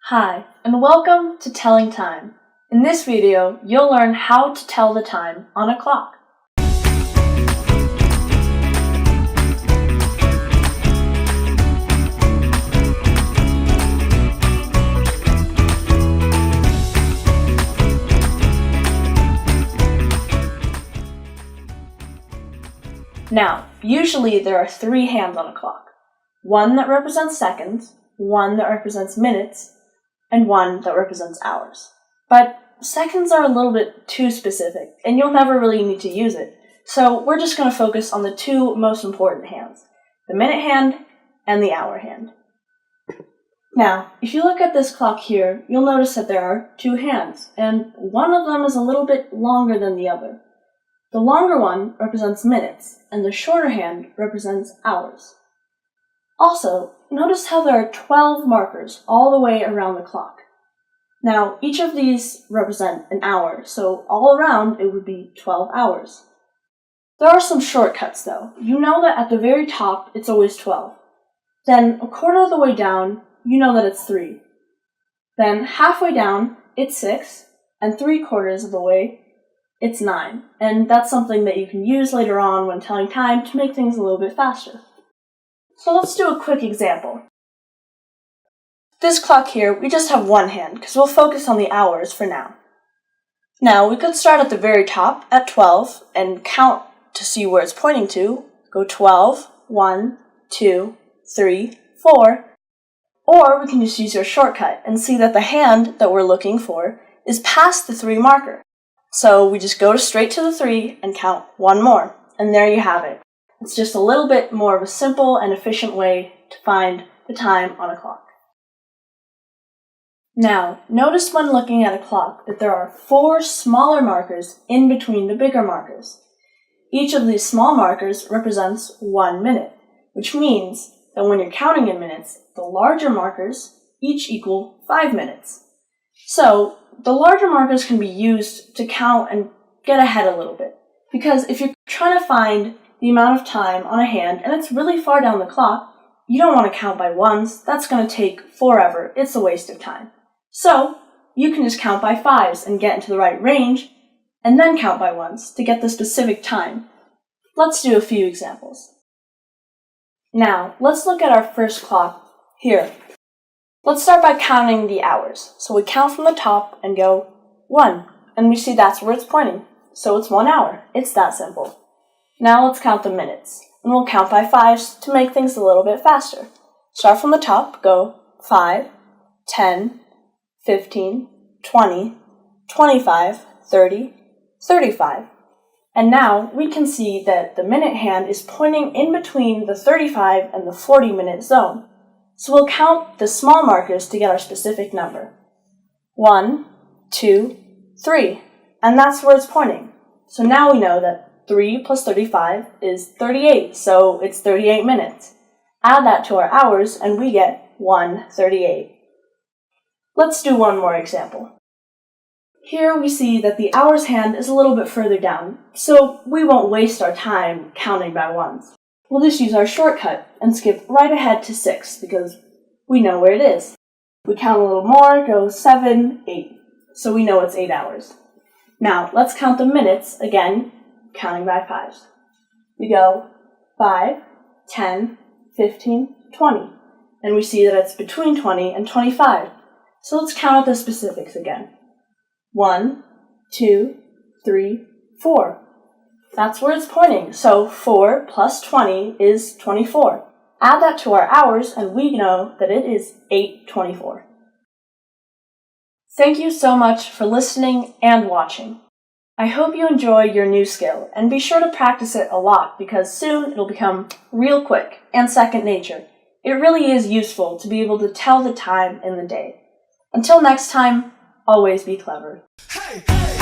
Hi, and welcome to Telling Time. In this video, you'll learn how to tell the time on a clock. Now, usually there are three hands on a clock. One that represents seconds, one that represents minutes, and one that represents hours. But seconds are a little bit too specific, and you'll never really need to use it. So we're just going to focus on the two most important hands, the minute hand and the hour hand. Now, if you look at this clock here, you'll notice that there are two hands, and one of them is a little bit longer than the other. The longer one represents minutes, and the shorter hand represents hours. Also, notice how there are 12 markers all the way around the clock. Now, each of these represent an hour, so all around it would be 12 hours. There are some shortcuts though. You know that at the very top it's always 12. Then a quarter of the way down, you know that it's 3. Then halfway down, it's 6, and 3/4 of the way, it's 9. And that's something that you can use later on when telling time to make things a little bit faster. So let's do a quick example. This clock here, we just have one hand because we'll focus on the hours for now. Now, we could start at the very top at 12 and count to see where it's pointing to. Go 12, 1, 2, 3, 4. Or we can just use your shortcut and see that the hand that we're looking for is past the 3 marker. So we just go straight to the 3 and count one more. And there you have it. It's just a little bit more of a simple and efficient way to find the time on a clock. Now, notice when looking at a clock that there are 4 smaller markers in between the bigger markers. Each of these small markers represents 1 minute, which means that when you're counting in minutes, the larger markers each equal 5 minutes. So, the larger markers can be used to count and get ahead a little bit, because if you're trying to find the amount of time on a hand, and it's really far down the clock, you don't want to count by ones. That's going to take forever. It's a waste of time. So, you can just count by 5s and get into the right range, and then count by ones to get the specific time. Let's do a few examples. Now, let's look at our first clock here. Let's start by counting the hours. So we count from the top and go 1, and we see that's where it's pointing. So it's 1 hour. It's that simple. Now let's count the minutes, and we'll count by 5s to make things a little bit faster. Start from the top, go 5, 10, 15, 20, 25, 30, 35. And now we can see that the minute hand is pointing in between the 35 and the 40 minute zone. So we'll count the small markers to get our specific number. 1, 2, 3. And that's where it's pointing. So now we know that 3 plus 35 is 38, so it's 38 minutes. Add that to our hours, and we get 1:38. Let's do one more example. Here we see that the hours hand is a little bit further down, so we won't waste our time counting by ones. We'll just use our shortcut and skip right ahead to 6, because we know where it is. We count a little more, go 7, 8, so we know it's 8 hours. Now, let's count the minutes again, counting by 5s. We go 5, 10, 15, 20, and we see that it's between 20 and 25. So let's count out the specifics again. 1, 2, 3, 4. That's where it's pointing, so 4 plus 20 is 24. Add that to our hours, and we know that it is 8:24. Thank you so much for listening and watching. I hope you enjoy your new skill, and be sure to practice it a lot because soon it'll become real quick and second nature. It really is useful to be able to tell the time in the day. Until next time, always be clever. Hey, hey.